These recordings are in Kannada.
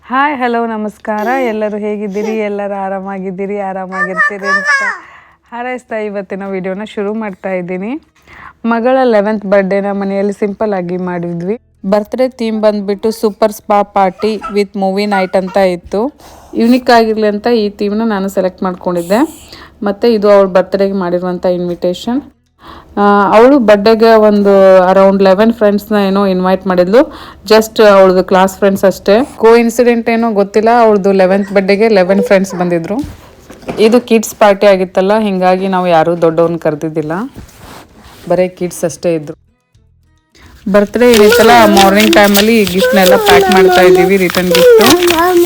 ಹಾಯ್ ಹಲೋ ನಮಸ್ಕಾರ. ಎಲ್ಲರೂ ಹೇಗಿದ್ದೀರಿ? ಎಲ್ಲರೂ ಆರಾಮಾಗಿದ್ದೀರಿ, ಆರಾಮಾಗಿರ್ತೀರಿ ಅಂತ ಹಾರೈಸ್ತಾ ಇವತ್ತಿನ ವಿಡಿಯೋನ ಶುರು ಮಾಡ್ತಾ ಇದ್ದೀನಿ. ಮಗಳ 11th ಬರ್ಡೇನ ಮನೆಯಲ್ಲಿ ಸಿಂಪಲ್ ಆಗಿ ಮಾಡಿದ್ವಿ. ಬರ್ತ್ಡೇ ಥೀಮ್ ಬಂದುಬಿಟ್ಟು super spa party with movie night ಅಂತ ಇತ್ತು. ಯುನಿಕ್ ಆಗಿರಲಿ ಅಂತ ಈ ಥೀಮ್ನ ನಾನು ಸೆಲೆಕ್ಟ್ ಮಾಡ್ಕೊಂಡಿದ್ದೆ. ಮತ್ತು ಇದು ಅವಳ ಬರ್ತ್ಡೇಗೆ ಮಾಡಿರುವಂಥ ಇನ್ವಿಟೇಷನ್. ಅವಳು ಬರ್ಡೇಗೆ ಒಂದು ಅರೌಂಡ್ 11 ಫ್ರೆಂಡ್ಸ್ನ ಏನೋ ಇನ್ವೈಟ್ ಮಾಡಿದ್ಲು. ಜಸ್ಟ್ ಅವಳದು ಕ್ಲಾಸ್ ಫ್ರೆಂಡ್ಸ್ ಅಷ್ಟೇ. ಕೋ ಇನ್ಸಿಡೆಂಟ್ ಏನೋ ಗೊತ್ತಿಲ್ಲ, ಅವಳದು 11th ಬರ್ಡೇಗೆ 11 ಫ್ರೆಂಡ್ಸ್ ಬಂದಿದ್ರು. ಇದು ಕಿಡ್ಸ್ ಪಾರ್ಟಿ ಆಗಿತ್ತಲ್ಲ, ಹೀಗಾಗಿ ನಾವು ಯಾರೂ ದೊಡ್ಡವ್ರನ್ನ ಕರೆದಿದ್ದಿಲ್ಲ, ಬರೀ ಕಿಡ್ಸ್ ಅಷ್ಟೇ ಇದ್ರು. ಬರ್ತ್ಡೇ ಇರುತ್ತಲ್ಲ, ಮಾರ್ನಿಂಗ್ ಟೈಮಲ್ಲಿ ಗಿಫ್ಟ್ನೆಲ್ಲ ಪ್ಯಾಕ್ ಮಾಡ್ತಾ ಇದ್ದೀವಿ, ರಿಟರ್ನ್ ಗಿಫ್ಟು.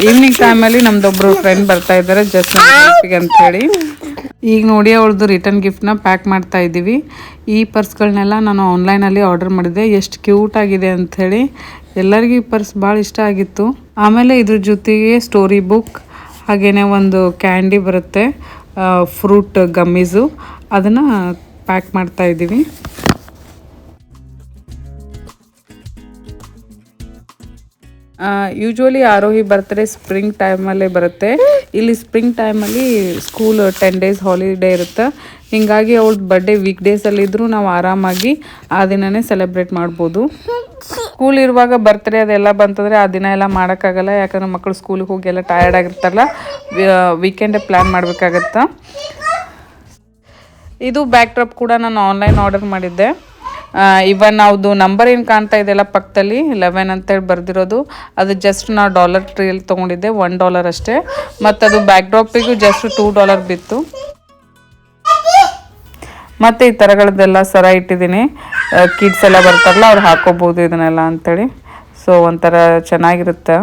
ಈವ್ನಿಂಗ್ ಟೈಮಲ್ಲಿ ನಮ್ದೊಬ್ರು ಫ್ರೆಂಡ್ ಬರ್ತಾ ಇದ್ದಾರೆ ಜಸ್ಟ್ ಹೆಲ್ಪಿಗೆ ಅಂತ ಹೇಳಿ. ಈಗ ನೋಡಿ ಅವಳದು ರಿಟರ್ನ್ ಗಿಫ್ಟ್ನ ಪ್ಯಾಕ್ ಮಾಡ್ತಾ ಇದ್ದೀವಿ. ಈ ಪರ್ಸ್ಗಳನ್ನೆಲ್ಲ ನಾನು ಆನ್ಲೈನಲ್ಲಿ ಆರ್ಡರ್ ಮಾಡಿದ್ದೆ. ಎಷ್ಟು ಕ್ಯೂಟ್ ಆಗಿದೆ ಅಂಥೇಳಿ ಎಲ್ಲರಿಗೂ ಈ ಪರ್ಸ್ ಭಾಳ ಇಷ್ಟ ಆಗಿತ್ತು. ಆಮೇಲೆ ಇದ್ರ ಜೊತೆಗೆ ಸ್ಟೋರಿ ಬುಕ್, ಹಾಗೆಯೇ ಒಂದು ಕ್ಯಾಂಡಿ ಬರುತ್ತೆ, ಫ್ರೂಟ್ ಗಮ್ಮೀಸು, ಅದನ್ನು ಪ್ಯಾಕ್ ಮಾಡ್ತಾ ಇದ್ದೀವಿ. ಯೂಶ್ವಲಿ ಆರೋಹಿ ಬರ್ತ್ಡೇ ಸ್ಪ್ರಿಂಗ್ ಟೈಮಲ್ಲೇ ಬರುತ್ತೆ. ಇಲ್ಲಿ ಸ್ಪ್ರಿಂಗ್ ಟೈಮಲ್ಲಿ ಸ್ಕೂಲ್ 10 days ಹಾಲಿಡೇ ಇರುತ್ತೆ. ಹೀಗಾಗಿ ಅವಳ ಬರ್ಡೇ ವೀಕ್ ಡೇಸಲ್ಲಿದ್ದರೂ ನಾವು ಆರಾಮಾಗಿ ಆ ದಿನವೇ ಸೆಲೆಬ್ರೇಟ್ ಮಾಡ್ಬೋದು. ಸ್ಕೂಲ್ ಇರುವಾಗ ಬರ್ತ್ಡೇ ಅದೆಲ್ಲ ಬಂತಂದರೆ ಆ ದಿನ ಎಲ್ಲ ಮಾಡೋಕ್ಕಾಗಲ್ಲ, ಯಾಕಂದರೆ ಮಕ್ಕಳು ಸ್ಕೂಲಿಗೆ ಹೋಗಿ ಎಲ್ಲ ಟಯರ್ಡ್ ಆಗಿರ್ತಾರಲ್ಲ, ವೀಕೆಂಡೇ ಪ್ಲ್ಯಾನ್ ಮಾಡಬೇಕಾಗತ್ತೆ. ಇದು ಬ್ಯಾಕ್ ಡ್ರಾಪ್ ಕೂಡ ನಾನು ಆನ್ಲೈನ್ ಆರ್ಡರ್ ಮಾಡಿದ್ದೆ. ಇವನ್ ನಾವ್ದು ನಂಬರ್ ಏನು ಕಾಣ್ತಾ ಇದೆಯಲ್ಲ ಪಕ್ಕದಲ್ಲಿ 11 ಅಂತೇಳಿ ಬರೆದಿರೋದು, ಅದು ಜಸ್ಟ್ ನಾವು $3 ತೊಗೊಂಡಿದ್ದೆ, $1 ಅಷ್ಟೇ. ಮತ್ತು ಅದು ಬ್ಯಾಕ್ ಡ್ರಾಪಿಗೂ ಜಸ್ಟ್ $2 ಬಿತ್ತು. ಮತ್ತು ಈ ಥರಗಳದ್ದೆಲ್ಲ ಸರ ಇಟ್ಟಿದ್ದೀನಿ, ಕಿಡ್ಸ್ ಎಲ್ಲ ಬರ್ತಾರಲ್ಲ ಅವ್ರು ಹಾಕೋಬೋದು ಇದನ್ನೆಲ್ಲ ಅಂಥೇಳಿ. ಸೊ ಒಂಥರ ಚೆನ್ನಾಗಿರುತ್ತೆ.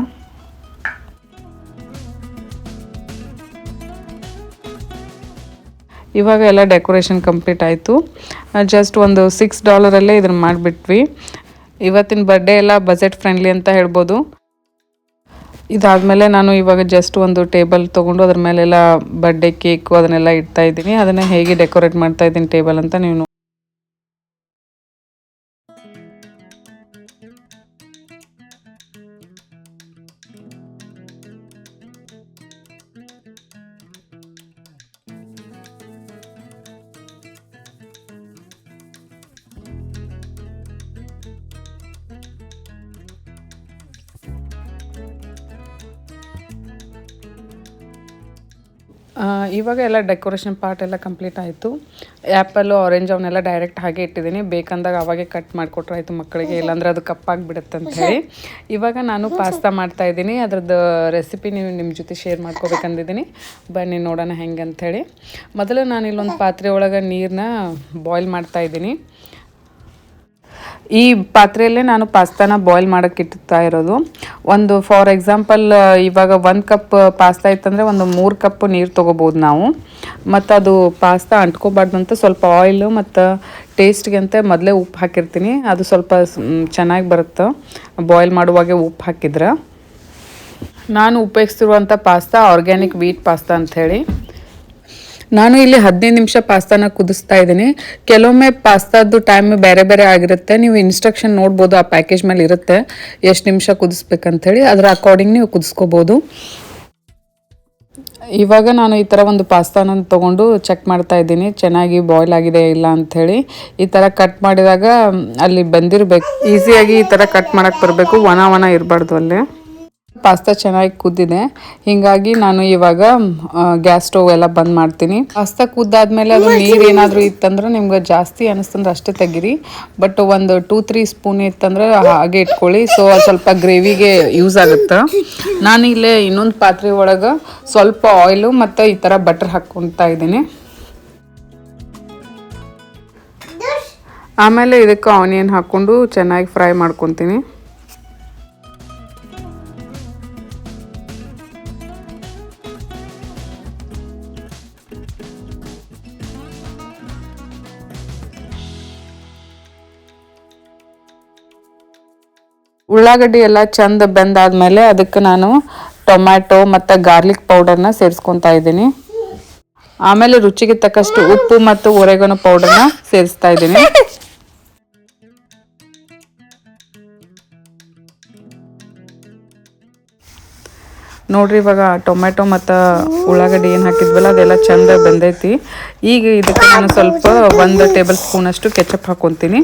ಇವಾಗ ಎಲ್ಲ ಡೆಕೋರೇಷನ್ ಕಂಪ್ಲೀಟ್ ಆಯಿತು. ಜಸ್ಟ್ ಒಂದು $6 ಇದನ್ನು ಮಾಡಿಬಿಟ್ವಿ. ಇವತ್ತಿನ ಬರ್ಡೇ ಎಲ್ಲ ಬಜೆಟ್ ಫ್ರೆಂಡ್ಲಿ ಅಂತ ಹೇಳ್ಬೋದು. ಇದಾದಮೇಲೆ ನಾನು ಇವಾಗ ಜಸ್ಟ್ ಒಂದು ಟೇಬಲ್ ತೊಗೊಂಡು ಅದ್ರ ಮೇಲೆಲ್ಲ ಬರ್ಡೇ ಕೇಕು ಅದನ್ನೆಲ್ಲ ಇಡ್ತಾ ಇದ್ದೀನಿ. ಅದನ್ನು ಹೇಗೆ ಡೆಕೋರೇಟ್ ಮಾಡ್ತಾ ಇದ್ದೀನಿ ಟೇಬಲ್ ಅಂತ ನೀವು ಇವಾಗ ಎಲ್ಲ ಡೆಕೋರೇಷನ್ ಪಾರ್ಟ್ ಎಲ್ಲ ಕಂಪ್ಲೀಟ್ ಆಯಿತು. ಆ್ಯಪಲ್ಲು ಆರೆಂಜ್ ಅವನ್ನೆಲ್ಲ ಡೈರೆಕ್ಟ್ ಹಾಗೆ ಇಟ್ಟಿದ್ದೀನಿ, ಬೇಕಂದಾಗ ಅವಾಗೆ ಕಟ್ ಮಾಡಿಕೊಟ್ರೆ ಆಯಿತು ಮಕ್ಕಳಿಗೆ, ಇಲ್ಲಾಂದರೆ ಅದು ಕಪ್ಪಾಗಿಬಿಡುತ್ತೆ ಅಂತ ಹೇಳಿ. ಇವಾಗ ನಾನು ಪಾಸ್ತಾ ಮಾಡ್ತಾಯಿದ್ದೀನಿ. ಅದ್ರದ್ದು ರೆಸಿಪಿ ನಿಮ್ಮ ಜೊತೆ ಶೇರ್ ಮಾಡ್ಕೋಬೇಕಂದಿದ್ದೀನಿ. ಬನ್ನಿ ನೋಡೋಣ ಹೆಂಗೆ ಅಂಥೇಳಿ. ಮೊದಲು ನಾನು ಇಲ್ಲೊಂದು ಪಾತ್ರೆ ಒಳಗೆ ನೀರನ್ನ ಬಾಯ್ಲ್ ಮಾಡ್ತಾಯಿದ್ದೀನಿ. ಈ ಪಾತ್ರೆಯಲ್ಲೇ ನಾನು ಪಾಸ್ತಾನ ಬಾಯ್ಲ್ ಮಾಡೋಕ್ಕೆ ಇಡ್ತಾ ಇರೋದು. ಒಂದು ಫಾರ್ ಎಕ್ಸಾಂಪಲ್ ಇವಾಗ 1 ಕಪ್ ಪಾಸ್ತಾ ಇತ್ತಂದರೆ ಒಂದು 3 ಕಪ್ ನೀರು ತೊಗೋಬೋದು ನಾವು. ಮತ್ತು ಅದು ಪಾಸ್ತಾ ಅಂಟ್ಕೋಬಾರ್ದು ಅಂತ ಸ್ವಲ್ಪ ಆಯಿಲು ಮತ್ತು ಟೇಸ್ಟ್ಗೆ ಅಂತ ಮೊದಲೇ ಉಪ್ಪು ಹಾಕಿರ್ತೀನಿ. ಅದು ಸ್ವಲ್ಪ ಚೆನ್ನಾಗಿ ಬರುತ್ತೆ ಬಾಯ್ಲ್ ಮಾಡುವಾಗೆ ಉಪ್ಪು ಹಾಕಿದ್ರೆ. ನಾನು ಉಪಯೋಗಿಸ್ತಿರುವಂಥ ಪಾಸ್ತಾ ಆರ್ಗ್ಯಾನಿಕ್ ವೀಟ್ ಪಾಸ್ತಾ ಅಂಥೇಳಿ. ನಾನು ಇಲ್ಲಿ 15 ನಿಮಿಷ ಪಾಸ್ತಾನ ಕುದಿಸ್ತಾ ಇದ್ದೀನಿ. ಕೆಲವೊಮ್ಮೆ ಪಾಸ್ತಾದ್ದು ಟೈಮ್ ಬೇರೆ ಬೇರೆ ಆಗಿರುತ್ತೆ. ನೀವು ಇನ್ಸ್ಟ್ರಕ್ಷನ್ ನೋಡ್ಬೋದು, ಆ ಪ್ಯಾಕೇಜ್ ಮೇಲೆ ಇರುತ್ತೆ ಎಷ್ಟು ನಿಮಿಷ ಕುದಿಸ್ಬೇಕಂಥೇಳಿ, ಅದರ ಅಕಾರ್ಡಿಂಗ್ ನೀವು ಕುದಿಸ್ಕೋಬೋದು. ಇವಾಗ ನಾನು ಈ ಥರ ಒಂದು ಪಾಸ್ತಾನ ತೊಗೊಂಡು ಚೆಕ್ ಮಾಡ್ತಾ ಇದ್ದೀನಿ ಚೆನ್ನಾಗಿ ಬಾಯ್ಲ್ ಆಗಿದೆ ಇಲ್ಲ ಅಂಥೇಳಿ. ಈ ಥರ ಕಟ್ ಮಾಡಿದಾಗ ಅಲ್ಲಿ ಬಂದಿರಬೇಕು, ಈಸಿಯಾಗಿ ಈ ಥರ ಕಟ್ ಮಾಡೋಕ್ಕೆ ಬರಬೇಕು, ಒಣ ಇರಬಾರ್ದು ಅಲ್ಲೇ. ಪಾಸ್ತಾ ಚೆನ್ನಾಗಿ ಕುದ್ದಿದೆ, ಹೀಗಾಗಿ ನಾನು ಇವಾಗ ಗ್ಯಾಸ್ ಸ್ಟವ್ ಎಲ್ಲ ಬಂದ್ ಮಾಡ್ತೀನಿ. ಪಾಸ್ತಾ ಕುದ್ದಾದ್ಮೇಲೆ ಅದು ನೀರು ಏನಾದರೂ ಇತ್ತಂದ್ರೆ ನಿಮ್ಗೆ ಜಾಸ್ತಿ ಅನಿಸ್ತಂದ್ರೆ ಅಷ್ಟೇ ತೆಗೀರಿ, ಬಟ್ ಒಂದು 2-3 ಸ್ಪೂನ್ ಇತ್ತಂದ್ರೆ ಹಾಗೆ ಇಟ್ಕೊಳ್ಳಿ. ಸೊ ಅದು ಸ್ವಲ್ಪ ಗ್ರೇವಿಗೆ ಯೂಸ್ ಆಗುತ್ತೆ. ನಾನು ಇಲ್ಲೇ ಇನ್ನೊಂದು ಪಾತ್ರೆ ಒಳಗೆ ಸ್ವಲ್ಪ ಆಯಿಲು ಮತ್ತು ಈ ಥರ ಬಟರ್ ಹಾಕ್ಕೊತಾ ಇದ್ದೀನಿ. ಆಮೇಲೆ ಇದಕ್ಕೆ ಆನಿಯನ್ ಹಾಕ್ಕೊಂಡು ಚೆನ್ನಾಗಿ ಫ್ರೈ ಮಾಡ್ಕೊತೀನಿ. ಉಳ್ಳಾಗಡ್ಡಿ ಎಲ್ಲ ಚಂದ ಬೆಂದಾದ್ಮೇಲೆ ಅದಕ್ಕೆ ನಾನು ಟೊಮ್ಯಾಟೊ ಮತ್ತು ಗಾರ್ಲಿಕ್ ಪೌಡರ್ನ ಸೇರಿಸ್ಕೊತಾ ಇದ್ದೀನಿ. ಆಮೇಲೆ ರುಚಿಗೆ ತಕ್ಕಷ್ಟು ಉಪ್ಪು ಮತ್ತು ಒರೆಗನೋ ಪೌಡರ್ನ ಸೇರಿಸ್ತಾ ಇದ್ದೀನಿ. ನೋಡ್ರಿ ಇವಾಗ ಟೊಮೆಟೊ ಮತ್ತು ಉಳ್ಳಾಗಡ್ಡಿ ಏನು ಹಾಕಿದ್ವಲ್ಲ ಅದೆಲ್ಲ ಚಂದ ಬಂದೈತಿ. ಈಗ ಇದಕ್ಕೆ ನಾನು ಸ್ವಲ್ಪ 1 ಟೇಬಲ್ ಸ್ಪೂನಷ್ಟು ಕೆಚಪ್ ಹಾಕ್ಕೊತೀನಿ.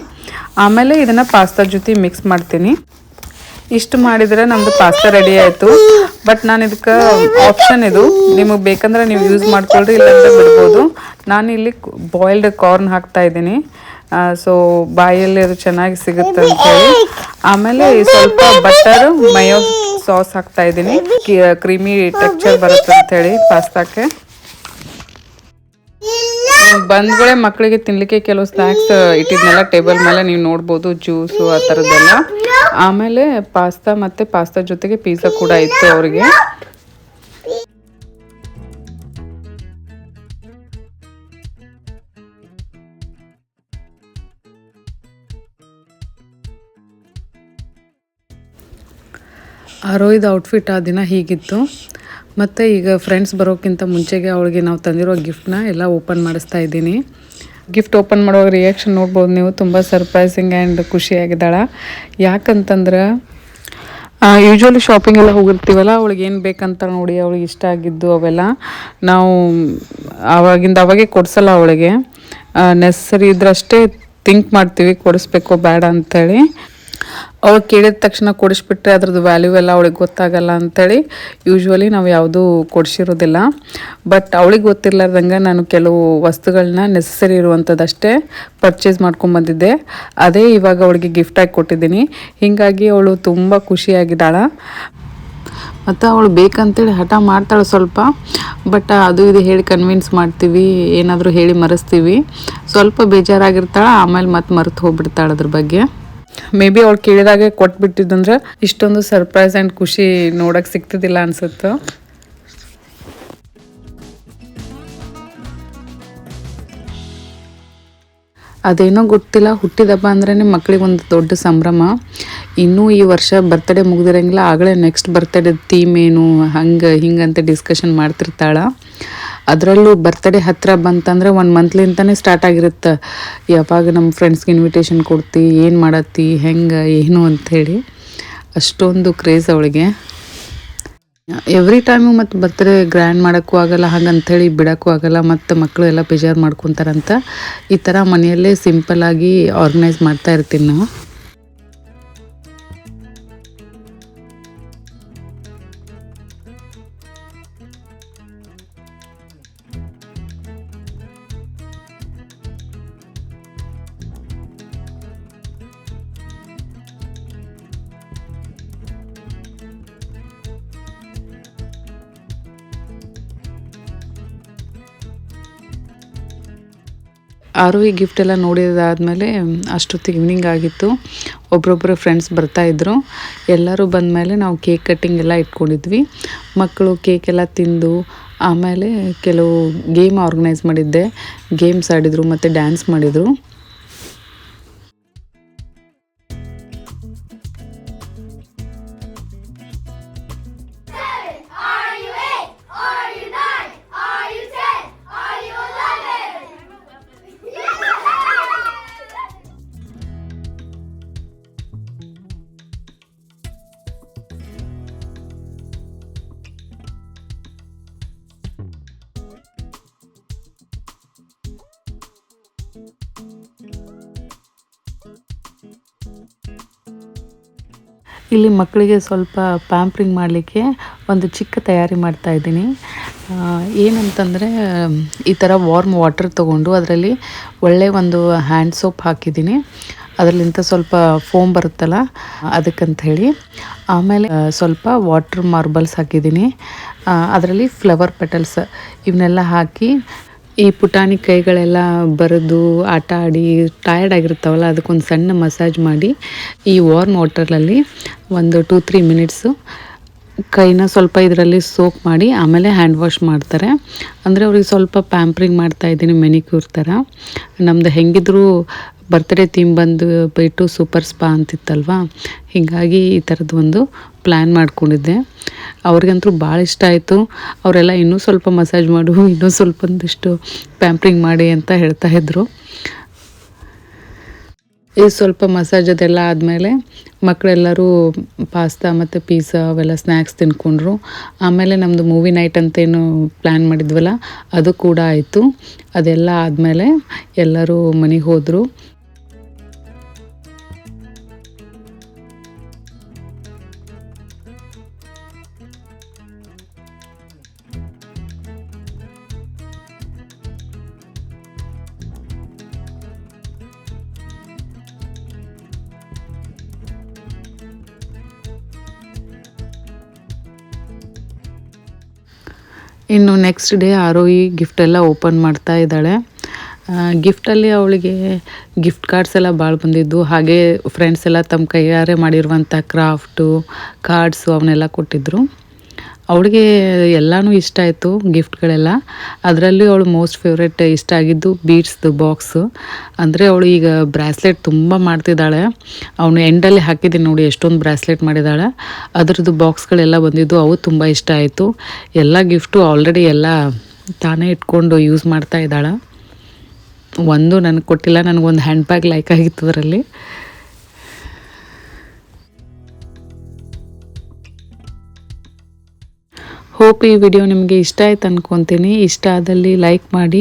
ಆಮೇಲೆ ಇದನ್ನು ಪಾಸ್ತಾ ಜೊತೆ ಮಿಕ್ಸ್ ಮಾಡ್ತೀನಿ. ಇಷ್ಟು ಮಾಡಿದರೆ ನಮ್ಮದು ಪಾಸ್ತಾ ರೆಡಿ ಆಯಿತು. ಬಟ್ ನಾನು ಇದಕ್ಕೆ ಆಪ್ಷನ್ ಇದು, ನಿಮಗೆ ಬೇಕಂದ್ರೆ ನೀವು ಯೂಸ್ ಮಾಡ್ಕೊಳ್ರಿ, ಇಲ್ಲಾಂದ್ರೆ ಬಿಡ್ಬೋದು. ನಾನು ಇಲ್ಲಿ ಬಾಯ್ಲ್ಡ್ ಕಾರ್ನ್ ಹಾಕ್ತಾ ಇದ್ದೀನಿ. ಸೊ ಬಾಯಲ್ಲಿ ಅದು ಚೆನ್ನಾಗಿ ಸಿಗುತ್ತೆ ಅಂತೇಳಿ. ಆಮೇಲೆ ಸ್ವಲ್ಪ ಬಟರ್ ಮಯೋ ಸಾಸ್ ಹಾಕ್ತಾ ಇದ್ದೀನಿ, ಕ್ರೀಮಿ ಟೆಕ್ಸ್ಚರ್ ಬರುತ್ತೆ ಅಂಥೇಳಿ ಪಾಸ್ತಾಕ್ಕೆ. ಬಂದ್ಗಳೇ ಮಕ್ಕಳಿಗೆ ತಿನ್ಲಿಕ್ಕೆ ಕೆಲವು ಸ್ನ್ಯಾಕ್ಸ್ ಇಟ್ಟಿದ್ನೆಲ್ಲ ಟೇಬಲ್ ಮೇಲೆ ನೀವು ನೋಡ್ಬೋದು, ಜ್ಯೂಸು ಆ ಥರದ್ದೆಲ್ಲ. ಆಮೇಲೆ ಪಾಸ್ತಾ ಮತ್ತು ಪಾಸ್ತಾ ಜೊತೆಗೆ ಪಿಜ್ಜಾ ಕೂಡ ಇತ್ತು ಅವರಿಗೆ. ಆರೋಯ್ದು ಔಟ್ಫಿಟ್ ಆ ದಿನ ಹೀಗಿತ್ತು. ಮತ್ತು ಈಗ ಫ್ರೆಂಡ್ಸ್ ಬರೋಕ್ಕಿಂತ ಮುಂಚೆಗೆ ಅವಳಿಗೆ ನಾವು ತಂದಿರೋ ಗಿಫ್ಟ್ನ ಎಲ್ಲ ಓಪನ್ ಮಾಡಿಸ್ತಾ ಇದ್ದೀನಿ. ಗಿಫ್ಟ್ ಓಪನ್ ಮಾಡುವಾಗ ರಿಯಾಕ್ಷನ್ ನೋಡ್ಬೋದು ನೀವು, ತುಂಬ ಸರ್ಪ್ರೈಸಿಂಗ್ ಆ್ಯಂಡ್ ಖುಷಿಯಾಗಿದ್ದಾಳೆ. ಯಾಕಂತಂದ್ರೆ ಯೂಶ್ವಲಿ ಶಾಪಿಂಗ್ ಎಲ್ಲ ಹೋಗಿರ್ತೀವಲ್ಲ, ಅವಳಿಗೆ ಏನು ಬೇಕಂತ ನೋಡಿ ಅವಳಿಗೆ ಇಷ್ಟ ಆಗಿದ್ದು ಅವೆಲ್ಲ ನಾವು ಅವಾಗೇ ಕೊಡಿಸಲ್ಲ. ಅವಳಿಗೆ ನೆಸಸರಿ ಇದ್ರಷ್ಟೇ ಥಿಂಕ್ ಮಾಡ್ತೀವಿ ಕೊಡಿಸ್ಬೇಕೋ ಬೇಡ ಅಂಥೇಳಿ. ಅವಳು ಕೇಳಿದ ತಕ್ಷಣ ಕೊಡಿಸ್ಬಿಟ್ರೆ ಅದ್ರದ್ದು ವ್ಯಾಲ್ಯೂ ಎಲ್ಲ ಅವಳಿಗೆ ಗೊತ್ತಾಗಲ್ಲ ಅಂಥೇಳಿ ಯೂಶ್ವಲಿ ನಾವು ಯಾವುದೂ ಕೊಡಿಸಿರೋದಿಲ್ಲ. ಬಟ್ ಅವಳಿಗೆ ಗೊತ್ತಿರ್ಲಾರ್ದಂಗೆ ನಾನು ಕೆಲವು ವಸ್ತುಗಳನ್ನ ನೆಸಸರಿ ಇರುವಂಥದ್ದಷ್ಟೇ ಪರ್ಚೇಸ್ ಮಾಡ್ಕೊಂಬಂದಿದ್ದೆ. ಅದೇ ಇವಾಗ ಅವಳಿಗೆ ಗಿಫ್ಟಾಗಿ ಕೊಟ್ಟಿದ್ದೀನಿ. ಹೀಗಾಗಿ ಅವಳು ತುಂಬ ಖುಷಿಯಾಗಿದ್ದಾಳೆ. ಮತ್ತು ಅವಳು ಬೇಕಂತೇಳಿ ಹಠ ಮಾಡ್ತಾಳೆ ಸ್ವಲ್ಪ. ಬಟ್ ಅದು ಇದು ಹೇಳಿ ಕನ್ವಿನ್ಸ್ ಮಾಡ್ತೀವಿ, ಏನಾದರೂ ಹೇಳಿ ಮರೆಸ್ತೀವಿ. ಸ್ವಲ್ಪ ಬೇಜಾರಾಗಿರ್ತಾಳೆ, ಆಮೇಲೆ ಮತ್ತೆ ಮರೆತು ಹೋಗ್ಬಿಡ್ತಾಳೆ ಅದ್ರ ಬಗ್ಗೆ. ಮೇ ಬಿ ಅವ್ಳು ಕೇಳಿದಾಗೆ ಕೊಟ್ಬಿಟ್ಟಿದ್ದಂದ್ರೆ ಇಷ್ಟೊಂದು ಸರ್ಪ್ರೈಸ್ ಆ್ಯಂಡ್ ಖುಷಿ ನೋಡೋಕೆ ಸಿಗ್ತಿದ್ದಿಲ್ಲ ಅನ್ಸುತ್ತೆ. ಅದೇನೋ ಗೊತ್ತಿಲ್ಲ, ಹುಟ್ಟಿದಬ್ಬ ಅಂದ್ರೇ ಮಕ್ಕಳಿಗೆ ಒಂದು ದೊಡ್ಡ ಸಂಭ್ರಮ. ಇನ್ನೂ ಈ ವರ್ಷ ಬರ್ತಡೇ ಮುಗ್ದಿರಂಗಿಲ್ಲ, ಆಗಲೇ ನೆಕ್ಸ್ಟ್ ಬರ್ತಡೇ ಥೀಮ್ ಏನು ಹಿಂಗಂತ ಡಿಸ್ಕಷನ್ ಮಾಡ್ತಿರ್ತಾಳೆ. ಅದರಲ್ಲೂ ಬರ್ತಡೇ ಹತ್ತಿರ ಬಂತಂದರೆ 1 ಮಂತ್ಲಿಂದನೇ ಸ್ಟಾರ್ಟ್ ಆಗಿರುತ್ತೆ. ಯಾವಾಗ ನಮ್ಮ ಫ್ರೆಂಡ್ಸ್ಗೆ ಇನ್ವಿಟೇಷನ್ ಕೊಡ್ತಿ, ಏನು ಮಾಡತ್ತಿ, ಹೆಂಗೆ ಏನು ಅಂಥೇಳಿ ಅಷ್ಟೊಂದು ಕ್ರೇಜ್ ಅವಳಿಗೆ. ಎವ್ರಿ ಟೈಮು ಮತ್ತು ಬರ್ತ್ಡೇ ಗ್ರ್ಯಾಂಡ್ ಮಾಡೋಕ್ಕೂ ಆಗಲ್ಲ, ಹಾಗಂಥೇಳಿ ಬಿಡೋಕ್ಕೂ ಆಗಲ್ಲ. ಮತ್ತು ಮಕ್ಕಳು ಎಲ್ಲ ಬೇಜಾರು ಮಾಡ್ಕೊತಾರಂತ ಈ ಥರ ಮನೆಯಲ್ಲೇ ಸಿಂಪಲ್ಲಾಗಿ ಆರ್ಗನೈಸ್ ಮಾಡ್ತಾ ಇರ್ತೀನಿ ನಾವು. ಈ ಗಿಫ್ಟ್ ಎಲ್ಲ ನೋಡಿದಾದ್ಮೇಲೆ ಅಷ್ಟೊತ್ತಿಗೆ ಈವ್ನಿಂಗ್ ಆಗಿತ್ತು. ಒಬ್ಬರೊಬ್ಬರು ಫ್ರೆಂಡ್ಸ್ ಬರ್ತಾಯಿದ್ರು. ಎಲ್ಲರೂ ಬಂದಮೇಲೆ ನಾವು ಕೇಕ್ ಕಟ್ಟಿಂಗ್ ಎಲ್ಲ ಇಟ್ಕೊಂಡಿದ್ವಿ. ಮಕ್ಕಳು ಕೇಕ್ ಎಲ್ಲ ತಿಂದು ಆಮೇಲೆ ಕೆಲವು ಗೇಮ್ ಆರ್ಗನೈಸ್ ಮಾಡಿದ್ದೆ. ಗೇಮ್ಸ್ ಆಡಿದರು ಮತ್ತು ಡ್ಯಾನ್ಸ್ ಮಾಡಿದರು. ಇಲ್ಲಿ ಮಕ್ಕಳಿಗೆ ಸ್ವಲ್ಪ ಪ್ಯಾಂಪ್ರಿಂಗ್ ಮಾಡಲಿಕ್ಕೆ ಒಂದು ಚಿಕ್ಕ ತಯಾರಿ ಮಾಡ್ತಾಯಿದ್ದೀನಿ. ಏನಂತಂದರೆ ಈ ಥರ ವಾರ್ಮ್ ವಾಟರ್ ತೊಗೊಂಡು ಅದರಲ್ಲಿ ಒಳ್ಳೆಯ ಒಂದು ಹ್ಯಾಂಡ್ ಸೋಪ್ ಹಾಕಿದ್ದೀನಿ. ಅದರಲ್ಲಿಂದ ಸ್ವಲ್ಪ ಫೋಮ್ ಬರುತ್ತಲ್ಲ ಅದಕ್ಕಂತ ಹೇಳಿ. ಆಮೇಲೆ ಸ್ವಲ್ಪ ವಾಟರ್ ಮಾರ್ಬಲ್ಸ್ ಹಾಕಿದ್ದೀನಿ. ಅದರಲ್ಲಿ ಫ್ಲವರ್ ಪೆಟಲ್ಸ್ ಇವನ್ನೆಲ್ಲ ಹಾಕಿ ಈ ಪುಟಾಣಿ ಕೈಗಳೆಲ್ಲ ಬರೆದು ಆಟ ಆಡಿ ಟಯರ್ಡ್ ಆಗಿರ್ತಾವಲ್ಲ, ಅದಕ್ಕೊಂದು ಸಣ್ಣ ಮಸಾಜ್ ಮಾಡಿ ಈ ವಾರ್ಮ್ ವಾಟರಲ್ಲಿ ಒಂದು 2-3 ಮಿನಿಟ್ಸು ಕೈನ ಸ್ವಲ್ಪ ಇದರಲ್ಲಿ ಸೋಪ್ ಮಾಡಿ ಆಮೇಲೆ ಹ್ಯಾಂಡ್ ವಾಶ್ ಮಾಡ್ತಾರೆ. ಅಂದರೆ ಅವ್ರಿಗೆ ಸ್ವಲ್ಪ ಪ್ಯಾಂಪ್ರಿಂಗ್ ಮಾಡ್ತಾಯಿದ್ದೀನಿ, ಮೆನಿಕ್ಯೂರ್ ಥರ. ನಮ್ಮದು ಹೆಂಗಿದ್ರೂ ಬರ್ತ್ಡೇ ಥೀಮ್ ಬಂದು ಬಿಟ್ಟು ಸೂಪರ್ ಸ್ಪಾ ಅಂತಿತ್ತಲ್ವ, ಹೀಗಾಗಿ ಈ ಥರದ್ದು ಒಂದು ಪ್ಲ್ಯಾನ್ ಮಾಡ್ಕೊಂಡಿದ್ದೆ. ಅವ್ರಿಗಂತೂ ಭಾಳ ಇಷ್ಟ ಆಯಿತು. ಅವರೆಲ್ಲ ಇನ್ನೂ ಸ್ವಲ್ಪ ಮಸಾಜ್ ಮಾಡು, ಇನ್ನೂ ಸ್ವಲ್ಪ ಒಂದಿಷ್ಟು ಪ್ಯಾಂಪ್ರಿಂಗ್ ಮಾಡಿ ಅಂತ ಹೇಳ್ತಾಯಿದ್ರು. ಈ ಸ್ವಲ್ಪ ಮಸಾಜ್ ಅದೆಲ್ಲ ಆದಮೇಲೆ ಮಕ್ಕಳೆಲ್ಲರೂ ಪಾಸ್ತಾ ಮತ್ತು ಪಿಜ್ಜಾ ಅವೆಲ್ಲ ಸ್ನ್ಯಾಕ್ಸ್ ತಿನ್ಕೊಂಡ್ರು. ಆಮೇಲೆ ನಮ್ಮದು ಮೂವಿ ನೈಟ್ ಅಂತೇನು ಪ್ಲ್ಯಾನ್ ಮಾಡಿದ್ವಲ್ಲ ಅದು ಕೂಡ ಆಯಿತು. ಅದೆಲ್ಲ ಆದಮೇಲೆ ಎಲ್ಲರೂ ಮನೆಗೆ ಹೋದರು. ಇನ್ನು ನೆಕ್ಸ್ಟ್ ಡೇ ಆರೋಹಿ ಗಿಫ್ಟೆಲ್ಲ ಓಪನ್ ಮಾಡ್ತಾ ಇದ್ದಾಳೆ. ಗಿಫ್ಟಲ್ಲಿ ಅವಳಿಗೆ ಗಿಫ್ಟ್ ಕಾರ್ಡ್ಸ್ ಎಲ್ಲ ಭಾಳ ಬಂದಿದ್ದು, ಹಾಗೆ ಫ್ರೆಂಡ್ಸ್ ಎಲ್ಲ ತಮ್ಮ ಕೈಯಾರೆ ಮಾಡಿರುವಂಥ ಕ್ರಾಫ್ಟು ಕಾರ್ಡ್ಸು ಅವನ್ನೆಲ್ಲ ಕೊಟ್ಟಿದ್ದರು. ಅವಳಿಗೆ ಎಲ್ಲನೂ ಇಷ್ಟ ಆಯಿತು ಗಿಫ್ಟ್ಗಳೆಲ್ಲ. ಅದರಲ್ಲಿ ಅವಳು ಮೋಸ್ಟ್ ಫೇವ್ರೆಟ್ ಇಷ್ಟ ಆಗಿದ್ದು ಬೀಡ್ಸ್ದು ಬಾಕ್ಸು. ಅಂದರೆ ಅವಳು ಈಗ ಬ್ರಾಸ್ಲೆಟ್ ತುಂಬ ಮಾಡ್ತಿದ್ದಾಳೆ. ಅವನು ಎಂಡಲ್ಲಿ ಹಾಕಿದ್ದೀನಿ ನೋಡಿ ಎಷ್ಟೊಂದು ಬ್ರಾಸ್ಲೆಟ್ ಮಾಡಿದ್ದಾಳೆ. ಅದರದ್ದು ಬಾಕ್ಸ್ಗಳೆಲ್ಲ ಬಂದಿದ್ದು, ಅವು ತುಂಬ ಇಷ್ಟ ಆಯಿತು. ಎಲ್ಲ ಗಿಫ್ಟು ಆಲ್ರೆಡಿ ಎಲ್ಲ ತಾನೇ ಇಟ್ಕೊಂಡು ಯೂಸ್ ಮಾಡ್ತಾ ಇದ್ದಾಳೆ. ಒಂದು ನನಗೆ ಕೊಟ್ಟಿಲ್ಲ, ನನಗೊಂದು ಹ್ಯಾಂಡ್ ಬ್ಯಾಗ್ ಲೈಕ್ ಆಗಿತ್ತು ಅದರಲ್ಲಿ. ಹೋಪ್ ಈ ವಿಡಿಯೋ ನಿಮಗೆ ಇಷ್ಟ ಆಯ್ತು ಅಂದ್ಕೊತೀನಿ. ಇಷ್ಟ ಆದಲ್ಲಿ ಲೈಕ್ ಮಾಡಿ,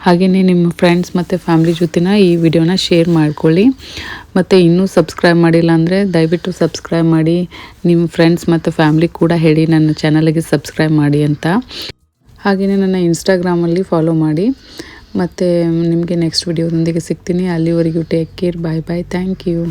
ಹಾಗೆಯೇ ನಿಮ್ಮ ಫ್ರೆಂಡ್ಸ್ ಮತ್ತು ಫ್ಯಾಮ್ಲಿ ಜೊತೆನ ಈ ವಿಡಿಯೋನ ಶೇರ್ ಮಾಡ್ಕೊಳ್ಳಿ. ಮತ್ತು ಇನ್ನೂ ಸಬ್ಸ್ಕ್ರೈಬ್ ಮಾಡಿಲ್ಲ ಅಂದರೆ ದಯವಿಟ್ಟು ಸಬ್ಸ್ಕ್ರೈಬ್ ಮಾಡಿ. ನಿಮ್ಮ ಫ್ರೆಂಡ್ಸ್ ಮತ್ತು ಫ್ಯಾಮ್ಲಿ ಕೂಡ ಹೇಳಿ ನನ್ನ ಚಾನಲ್ಗೆ ಸಬ್ಸ್ಕ್ರೈಬ್ ಮಾಡಿ ಅಂತ. ಹಾಗೆಯೇ ನನ್ನ ಇನ್ಸ್ಟಾಗ್ರಾಮಲ್ಲಿ ಫಾಲೋ ಮಾಡಿ. ಮತ್ತು ನಿಮಗೆ ನೆಕ್ಸ್ಟ್ ವಿಡಿಯೋದೊಂದಿಗೆ ಸಿಗ್ತೀನಿ. ಅಲ್ಲಿವರೆಗೂ take care. Bye bye. Thank you.